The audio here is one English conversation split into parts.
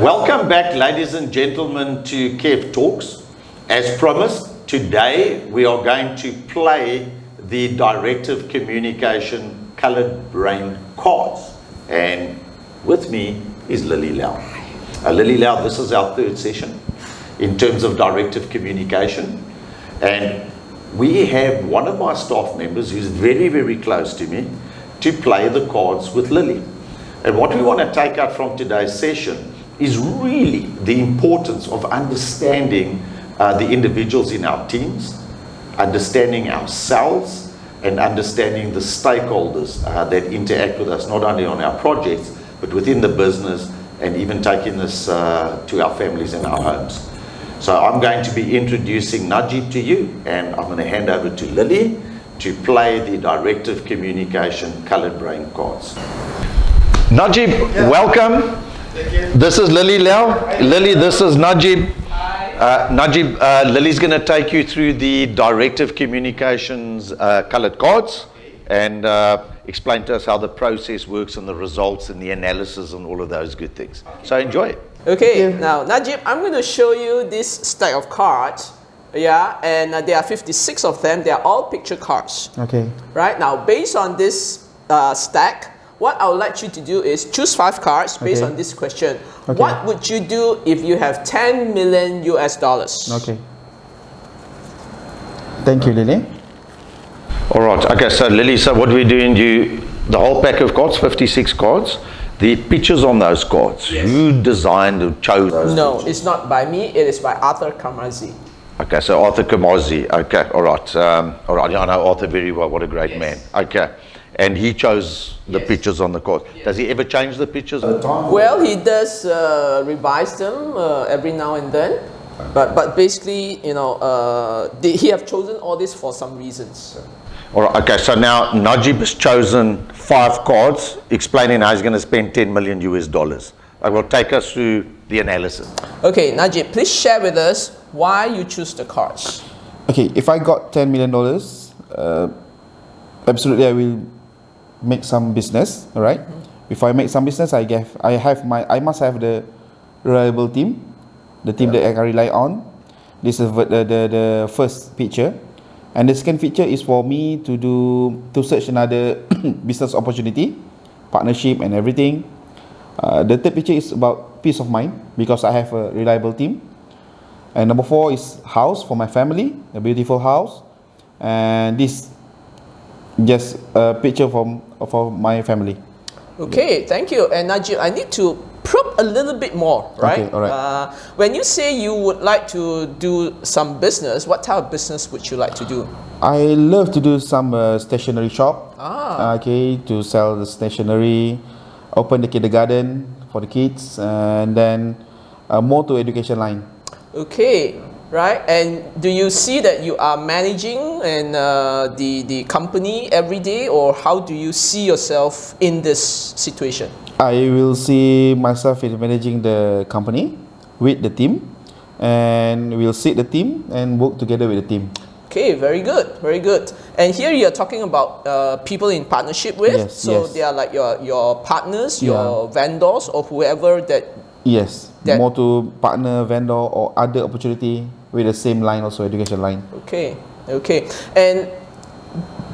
Welcome back, ladies and gentlemen, to Kev Talks. As promised, today we are going to play the Directive Communication Coloured Brain cards. And with me is Lily Lau. Lily Lau, this is our third session in terms of directive communication. And we have one of my staff members who's very, very close to me to play the cards with Lily. And what we want to take out from today's session is really the importance of understanding the individuals in our teams, understanding ourselves, and understanding the stakeholders that interact with us, not only on our projects, but within the business, and even taking this to our families and our homes. So I'm going to be introducing Najib to you, and I'm going to hand over to Lily to play the Directive Communication Coloured Brain cards. Najib, welcome. Thank you. This is Lily Lau. Lily, this is Najib. Najib, Lily's going to take you through the Directive Communications coloured cards and explain to us how the process works and the results and the analysis and all of those good things. So enjoy it. Okay, now Najib, I'm going to show you this stack of cards. Yeah, and there are 56 of them. They are all picture cards. Okay. Right, now based on this stack, what I would like you to do is choose 5 cards based on this question. Okay. What would you do if you have 10 million US dollars? Okay. Thank you, Lily. All right. Okay, so Lily, so what we're doing, the whole pack of cards, 56 cards, the pictures on those cards, who designed or chose those? No, it's not by me, it is by Arthur Kamazi. Okay, so Arthur Kamazi. Okay, all right. All right, I know Arthur very well. What a great man. Okay. And he chose the pictures on the cards. Does he ever change the pictures? Well, he does revise them every now and then, but basically, you know, he have chosen all this for some reasons. All right, okay, so now Najib has chosen 5 cards explaining how he's going to spend 10 million US dollars. I will take us through the analysis. Okay, Najib, please share with us why you choose the cards. Okay, if I got $10 million, absolutely I will make some business, all right? If I make some business, I must have the reliable team, the team that I can rely on. This is the first picture, and the second feature is for me to search another business opportunity, partnership, and everything. The third picture is about peace of mind because I have a reliable team, and number 4 is house for my family, a beautiful house, and this just a picture for my family. Okay, thank you. And Najib, I need to probe a little bit more, right? Okay, all right. When you say you would like to do some business, what type of business would you like to do? I love to do some stationery shop. Okay, to sell the stationery, open the kindergarten for the kids, and then more to education line. Okay, right. And do you see that you are managing and the company every day, or how do you see yourself in this situation? I will see myself in managing the company with the team, and we'll sit the team and work together with the team. Okay, very good, very good. And here you're talking about people in partnership with, Yes, so yes. they are like your partners, your vendors, or whoever that. Yes, more to partner, vendor, or other opportunity with the same line, also education line. Okay, okay. And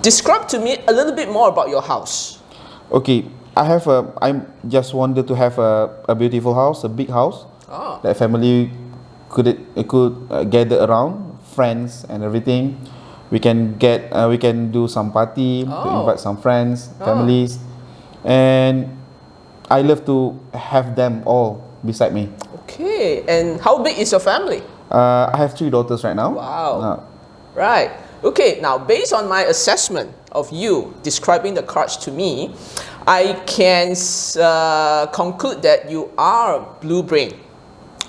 describe to me a little bit more about your house. Okay, I just wanted to have a beautiful house, a big house that family could gather around, friends and everything. We can do some party to invite some friends, families, and I love to have them all beside me. Okay, and how big is your family? I have 3 daughters right now. Wow. Right. Okay, now based on my assessment of you describing the cards to me, I can conclude that you are blue brain,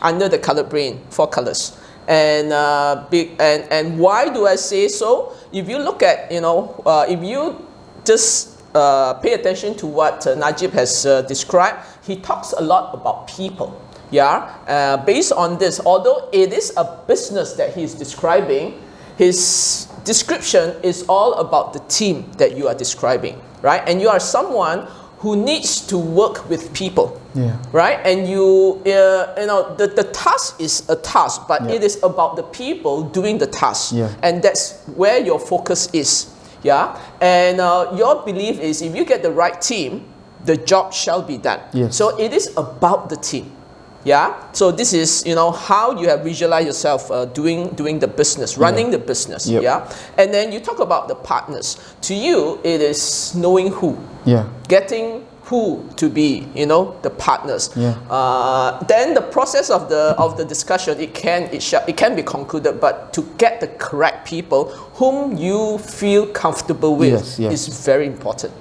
under the colored brain, 4 colors. And and why do I say so? If you look at, if you just pay attention to what Najib has described, he talks a lot about people. Yeah, based on this, although it is a business that he's describing, his description is all about the team that you are describing, right? And you are someone who needs to work with people. Yeah. Right? And the task is a task, but Yeah. it is about the people doing the task. Yeah. And that's where your focus is. Yeah? And your belief is if you get the right team, the job shall be done. Yes. So it is about the team. Yeah. So this is how you have visualized yourself doing the business, running the business. Yep. Yeah. And then you talk about the partners. To you, it is knowing who, Yeah. getting who to be, the partners. Yeah. Then the process of the discussion, it can be concluded, but to get the correct people whom you feel comfortable with Yes, yes. is very important,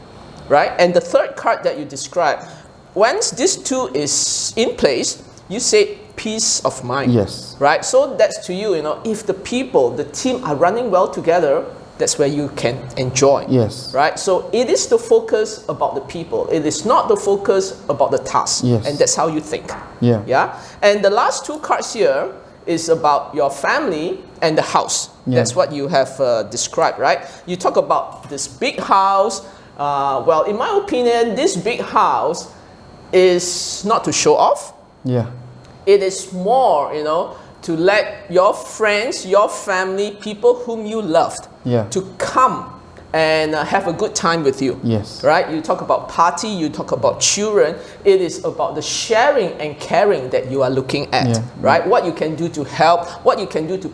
right? And the third card that you described, once this two is in place, you say peace of mind. Yes. Right? So that's to you, if the people, the team are running well together, that's where you can enjoy. Yes. Right? So it is the focus about the people. It is not the focus about the task. Yes. And that's how you think. Yeah. Yeah? And the last two cards here is about your family and the house. Yeah. That's what you have described, right? You talk about this big house. Well, in my opinion, this big house is not to show off. Yeah. It is more, to let your friends, your family, people whom you loved, Yeah. to come and have a good time with you. Yes. Right? You talk about party, you talk about children. It is about the sharing and caring that you are looking at. Yeah. Right? What you can do to help, what you can do to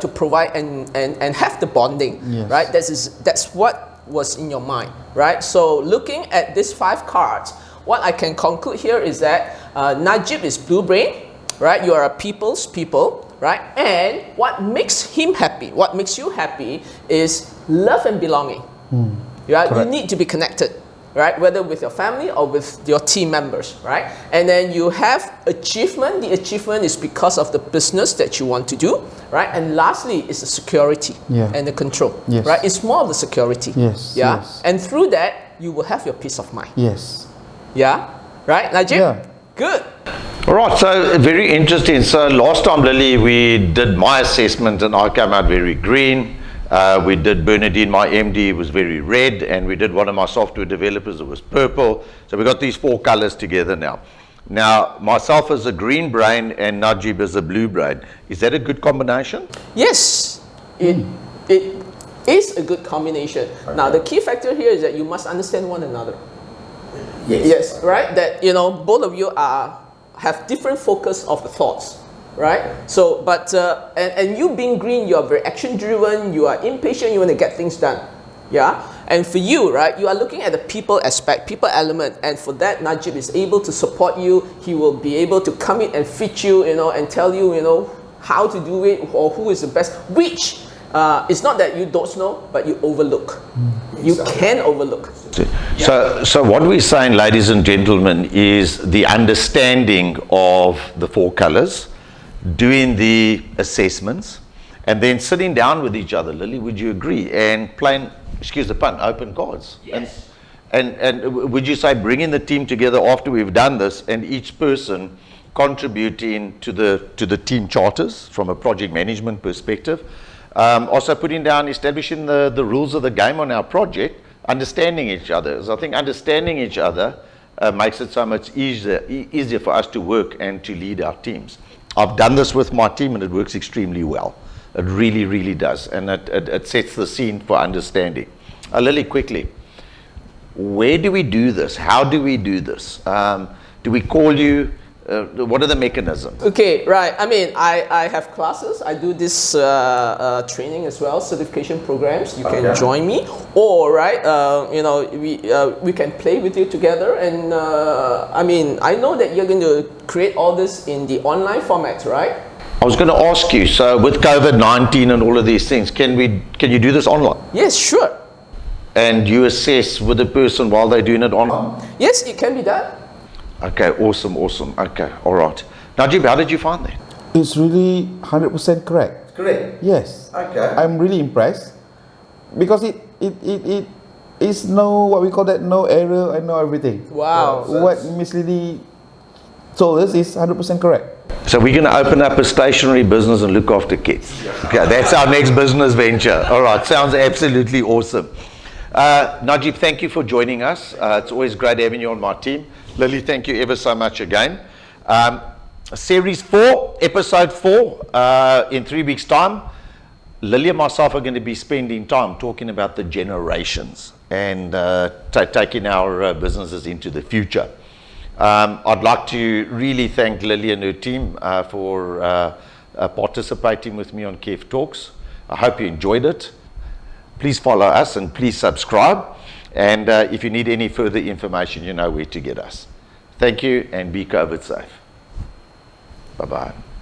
provide and have the bonding. Yes. Right? That's what was in your mind. Right? So looking at these 5 cards, what I can conclude here is that Najib is blue brain. Right? You are a people's people, right? And what makes him happy, what makes you happy is love and belonging. Right? You Correct. need to be connected, right? Whether with your family or with your team members, right? And then you have achievement. The achievement is because of the business that you want to do, right? And lastly is the security Yeah. and the control, Yes. right? It's more of the security. Yes, Yeah. yes. And through that, you will have your peace of mind. Yes. Yeah. Right, Najib? Yeah. Good. All right, so very interesting. So last time, Lily, we did my assessment and I came out very green. We did Bernardine, my MD, was very red, and we did one of my software developers, it was purple. So we got these 4 colors together now. Now, myself as a green brain and Najib as a blue brain. Is that a good combination? Yes, it is a good combination. Now, the key factor here is that you must understand one another. Yes, right? That, both of you have different focus of the thoughts, right? So, but, and you being green, you are very action driven, you are impatient, you want to get things done. Yeah? And for you, right, you are looking at the people aspect, people element, and for that, Najib is able to support you. He will be able to come in and fit you, and tell you, how to do it or who is the best, which it's not that you don't know, but you overlook. You can overlook. So what we're saying, ladies and gentlemen, is the understanding of the 4 colors, doing the assessments, and then sitting down with each other. Lily, would you agree? And playing, excuse the pun, open cards. Yes. And would you say bringing the team together after we've done this, and each person contributing to the team charters from a project management perspective, also putting down, establishing the rules of the game on our project, understanding each other. So I think understanding each other makes it so much easier for us to work and to lead our teams. I've done this with my team and it works extremely well. It really, really does. And it sets the scene for understanding. Lily, quickly, where do we do this? How do we do this? Do we call you? What are the mechanisms? Okay, right. I mean, I have classes. I do this training as well, certification programs. You can join me, or right, we can play with you together. And I mean, I know that you're going to create all this in the online format, right? I was going to ask you. So with COVID-19 and all of these things, can you do this online? Yes, sure. And you assess with the person while they're doing it online? Yes, it can be done. Okay, awesome. Okay, all right. Najib, how did you find that? It's really 100% correct. Correct. Yes. Okay. I'm really impressed because it is no, what we call that, no error and no everything. Wow. What Miss Lily told us is 100% correct. So we're going to open up a stationery business and look after kids. Okay, that's our next business venture. All right, sounds absolutely awesome. Najib, thank you for joining us. It's always great having you on my team. Lily, thank you ever so much again. Series 4, episode 4, in 3 weeks' time. Lily and myself are going to be spending time talking about the generations and taking our businesses into the future. I'd like to really thank Lily and her team for participating with me on KEF Talks. I hope you enjoyed it. Please follow us and please subscribe. And if you need any further information, you know where to get us. Thank you and be COVID safe. Bye-bye.